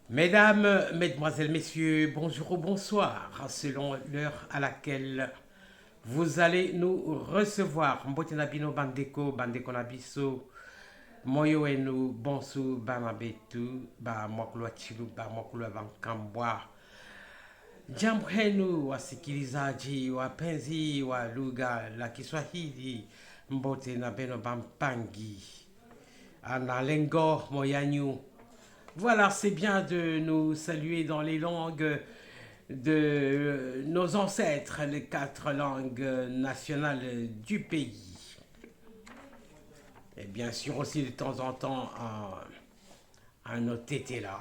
Mesdames, Mesdemoiselles, Messieurs, bonjour ou bonsoir, selon l'heure à laquelle vous allez nous recevoir. Mbotena bino bandeko, bandeko na biso, moyo enu, bonsu, banabetu, ba mwakulwa chilu, ba mwakulwa bankambwa. Jambo henu wasikilizaji, wapenzi wa lugha la Kiswahili, mbote na beno bampangi, analengo moyanyu. Voilà, c'est bien de nous saluer dans les langues de nos ancêtres, les 4 langues nationales du pays. Et bien sûr aussi de temps en temps un OTT là.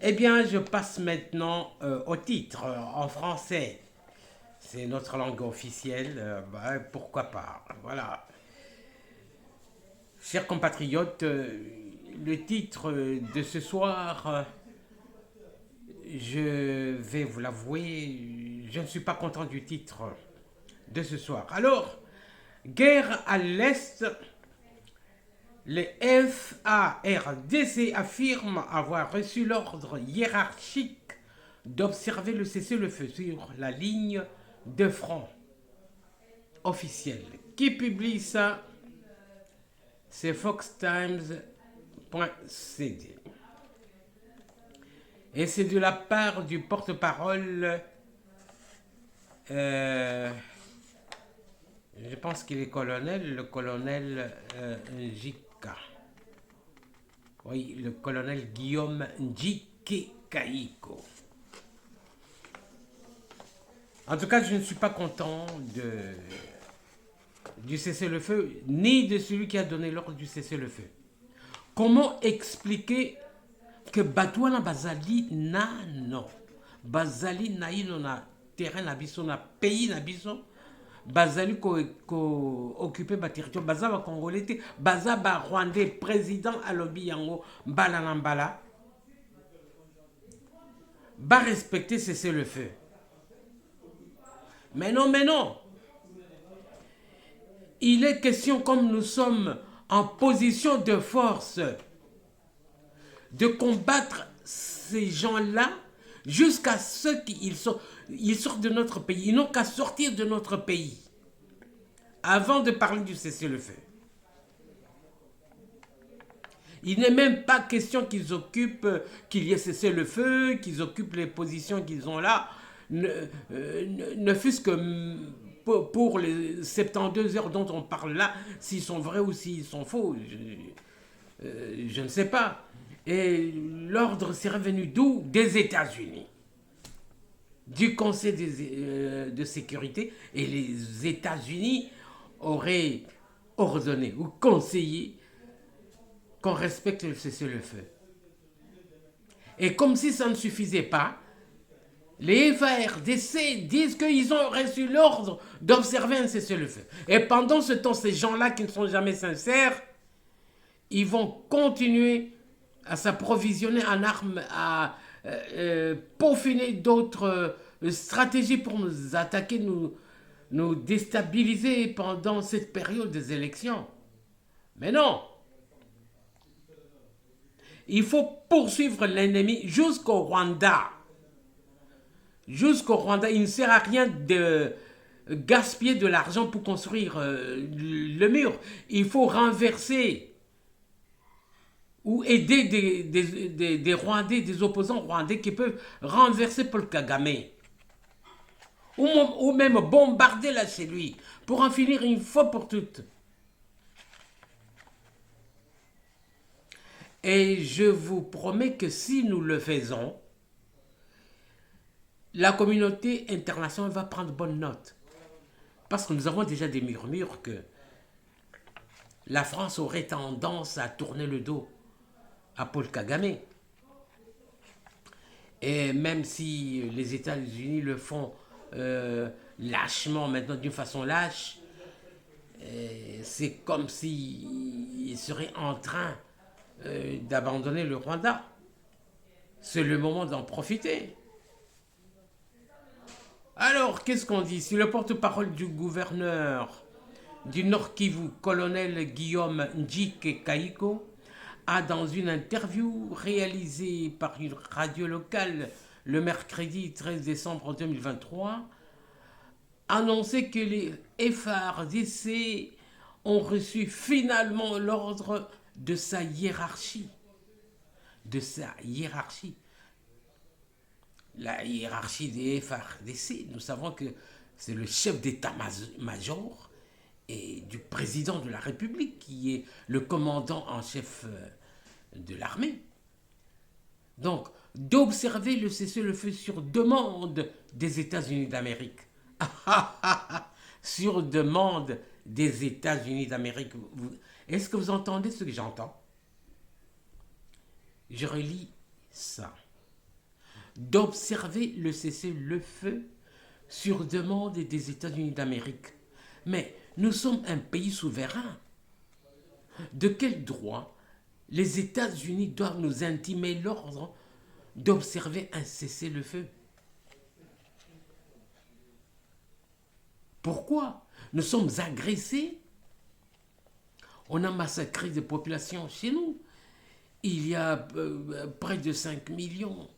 Eh bien, je passe maintenant au titre en français. C'est notre langue officielle, pourquoi pas. Voilà. Chers compatriotes, le titre de ce soir, je vais vous l'avouer, je ne suis pas content du titre de ce soir. Alors, guerre à l'Est, les FARDC affirment avoir reçu l'ordre hiérarchique d'observer le cessez-le-feu sur la ligne de front officielle. Qui publie ça? C'est foxtimes.cd. Et c'est de la part du porte-parole, je pense qu'il est colonel, le colonel Njika. Oui, le colonel Guillaume Njike Kaiko. En tout cas, je ne suis pas content du cessez-le-feu, ni de celui qui a donné l'ordre du cessez-le-feu. Comment expliquer que Batouana Bazali non. Bazali naïno na terrain na biso na pays na biso. Bazali ko occupé ba territoire baza ba congolais te baza ba rwandais président alobi yango mbala na mbala ba respecter cesser le feu. Mais non. Il est question, comme nous sommes en position de force, de combattre ces gens-là jusqu'à ce qu'ils sortent de notre pays. Ils n'ont qu'à sortir de notre pays avant de parler du cessez-le-feu. Il n'est même pas question qu'ils occupent, qu'il y ait cessez-le-feu, qu'ils occupent les positions qu'ils ont là, ne fût-ce que pour les 72 heures dont on parle là, s'ils sont vrais ou s'ils sont faux, je ne sais pas. Et l'ordre s'est revenu d'où? Des États-Unis, du Conseil de sécurité, et les États-Unis auraient ordonné ou conseillé qu'on respecte le cessez-le-feu. Et comme si ça ne suffisait pas, les FARDC disent qu'ils ont reçu l'ordre d'observer un cessez-le-feu. Et pendant ce temps, ces gens-là qui ne sont jamais sincères, ils vont continuer à s'approvisionner en armes, à peaufiner d'autres stratégies pour nous attaquer, nous déstabiliser pendant cette période des élections. Mais non! Il faut poursuivre l'ennemi jusqu'au Rwanda. Jusqu'au Rwanda, il ne sert à rien de gaspiller de l'argent pour construire le mur. Il faut renverser ou aider des Rwandais, des opposants rwandais qui peuvent renverser Paul Kagame. Ou même bombarder là chez lui pour en finir une fois pour toutes. Et je vous promets que si nous le faisons, la communauté internationale va prendre bonne note. Parce que nous avons déjà des murmures que la France aurait tendance à tourner le dos à Paul Kagame. Et même si les États-Unis le font lâchement, maintenant d'une façon lâche, c'est comme s'ils seraient en train d'abandonner le Rwanda. C'est le moment d'en profiter. Alors, qu'est-ce qu'on dit? Si le porte-parole du gouverneur du Nord Kivu, colonel Guillaume Njike Kaiko, a, dans une interview réalisée par une radio locale le mercredi 13 décembre 2023, annoncé que les FARDC ont reçu finalement l'ordre de sa hiérarchie. De sa hiérarchie. La hiérarchie des FARDC, nous savons que c'est le chef d'état-major et du président de la République qui est le commandant en chef de l'armée. Donc, d'observer le cessez-le-feu sur demande des États-Unis d'Amérique. Sur demande des États-Unis d'Amérique. Est-ce que vous entendez ce que j'entends? Je relis ça. D'observer le cessez-le-feu sur demande des États-Unis d'Amérique. Mais nous sommes un pays souverain. De quel droit les États-Unis doivent nous intimer l'ordre d'observer un cessez-le-feu? Pourquoi? Nous sommes agressés. On a massacré des populations chez nous. Il y a près de 5 millions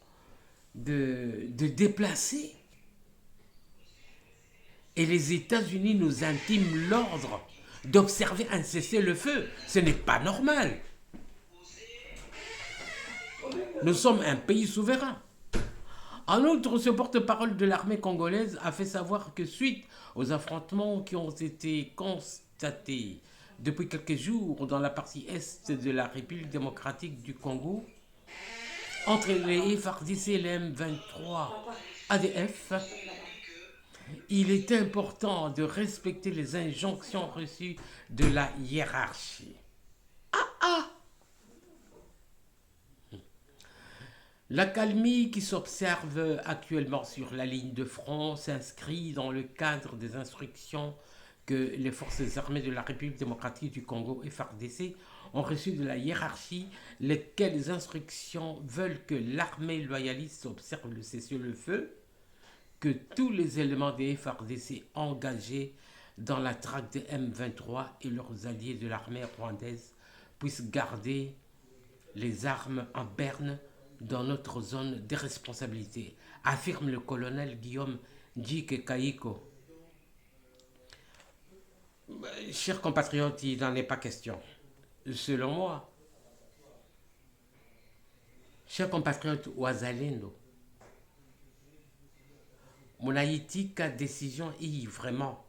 de déplacés. Et les États-Unis nous intiment l'ordre d'observer un cessez-le-feu. Ce n'est pas normal. Nous sommes un pays souverain. En outre, ce porte-parole de l'armée congolaise a fait savoir que suite aux affrontements qui ont été constatés depuis quelques jours dans la partie est de la République démocratique du Congo, entre les FARDC et les M23 ADF, il est important de respecter les injonctions reçues de la hiérarchie. L'accalmie qui s'observe actuellement sur la ligne de front s'inscrit dans le cadre des instructions que les forces armées de la République démocratique du Congo et FARDC ont reçues de la hiérarchie, lesquelles instructions veulent que l'armée loyaliste observe le cessez-le-feu, que tous les éléments des FARDC engagés dans la traque des M23 et leurs alliés de l'armée rwandaise puissent garder les armes en berne dans notre zone de responsabilité, affirme le colonel Guillaume Djike Kaiko. Chers compatriotes, il n'en est pas question. Selon moi, chers compatriotes wazalendo, munaitika décision hii vraiment.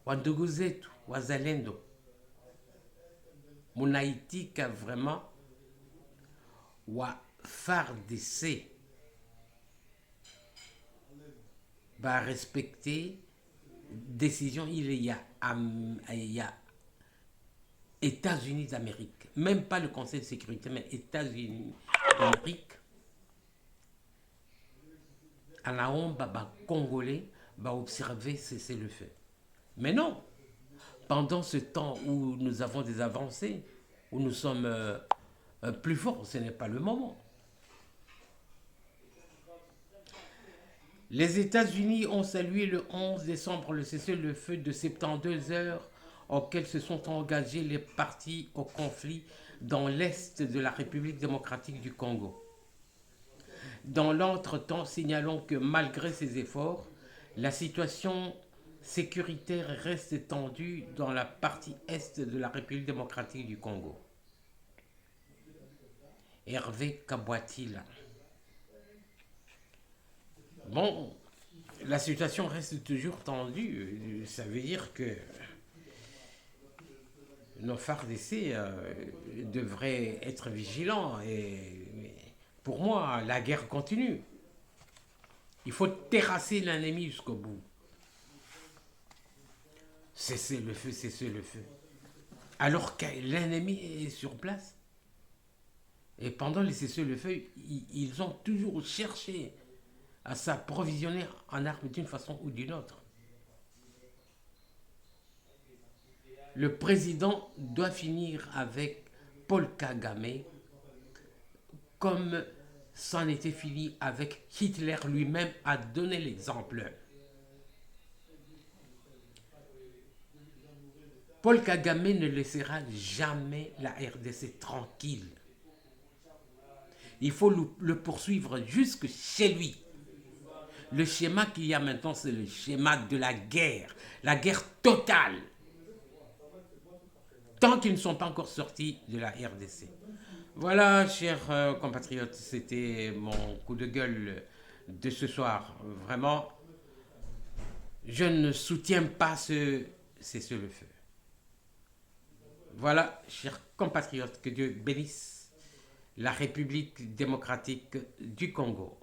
Wandugu zetu wazalendo, munaitika vraiment wa FARDC va respecter décision. Il y a États-Unis d'Amérique, même pas le Conseil de sécurité, mais États-Unis d'Amérique. Anaomba ba Congolais va observer cessez-le-feu. Mais non, pendant ce temps où nous avons des avancées, où nous sommes plus forts, ce n'est pas le moment. Les États-Unis ont salué le 11 décembre le cessez-le-feu de 72 heures auxquelles se sont engagés les partis au conflit dans l'est de la République démocratique du Congo. Dans l'entretemps, signalons que malgré ces efforts, la situation sécuritaire reste tendue dans la partie est de la République démocratique du Congo. Hervé Kabouatila. Bon, la situation reste toujours tendue. Ça veut dire que nos FARDC devraient être vigilants. Et pour moi, la guerre continue. Il faut terrasser l'ennemi jusqu'au bout. Cessez le feu, cessez le feu. Alors que l'ennemi est sur place. Et pendant les cessez-le-feu, ils ont toujours cherché à s'approvisionner en armes d'une façon ou d'une autre. Le président doit finir avec Paul Kagame comme c'en était fini avec Hitler lui-même a donné l'exemple. Paul Kagame ne laissera jamais la RDC tranquille. Il faut le poursuivre jusque chez lui. Le schéma qu'il y a maintenant, c'est le schéma de la guerre totale. Tant qu'ils ne sont pas encore sortis de la RDC. Voilà, chers compatriotes, c'était mon coup de gueule de ce soir. Vraiment, je ne soutiens pas ce cessez-le-feu. Voilà, chers compatriotes, que Dieu bénisse la République démocratique du Congo.